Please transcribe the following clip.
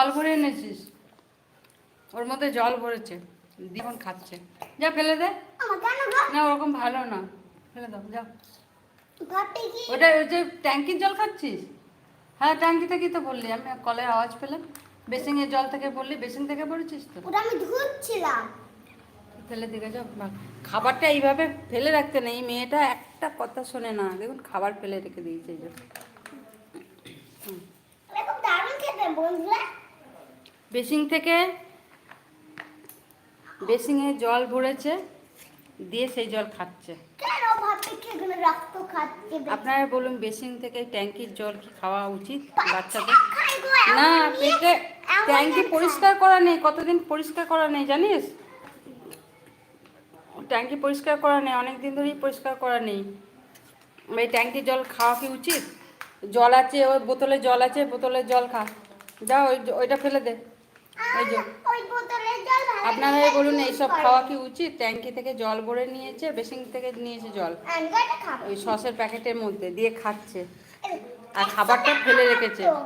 জল ভরে এনেছিস, ওর মধ্যে জল ভরেছে, দিয়ে এখন খাচ্ছে। যা ফেলে দে। না ওরকম ভালো না, ফেলে দাও যাও। ওটা ওই যে ট্যাঙ্কির জল খাচ্ছিস? হ্যাঁ ট্যাঙ্কি থেকেই তো বললি, আমি কলের আওয়াজ পেলাম। বেসিনের জল থেকে বললি, বেসিন থেকে পড়েছিস তো? ওটা আমি ধুচ্ছিলাম। ফেলে দিকে যাও। খাবারটা এইভাবে ফেলে রাখতে নেই, মেয়েটা একটা কথা শোনে না, দেখুন খাবার ফেলে রেখে দিয়েছে এই যে। খুব দারুণ খেতে বন্ধুরা। বেসিন থেকে, বেসিনে জল ভরেছে, দিয়ে সেই জল খাচ্ছে। কেন ভাবছি এখানে রক্ত খাচ্ছে? আপনারা বলুন বেসিন থেকে ট্যাঙ্কির জল কি খাওয়া উচিত বাচ্চাদের? না, পেটে ট্যাঙ্কি পরিষ্কার করা নেই, কতদিন পরিষ্কার করা নেই জানিস? ট্যাঙ্কি পরিষ্কার করা নেই, অনেক দিন ধরেই পরিষ্কার করা নেই। এই ট্যাঙ্কির জল খাওয়া কি উচিত? জল আছে, ওই বোতলে জল আছে, বোতলের জল খা। যা ওইটা ফেলে দে। এই যে ওই বোতলের জল ভালো। আপনারাই বলুন এইসব খাওয়া কি উচিত? ট্যাঙ্কি থেকে জল ভরে নিয়েছে, বেসিন থেকে নিয়েছে জল, ওই সসের প্যাকেটের মধ্যে দিয়ে খাচ্ছে, আর খাবারটা ফেলে রেখেছে।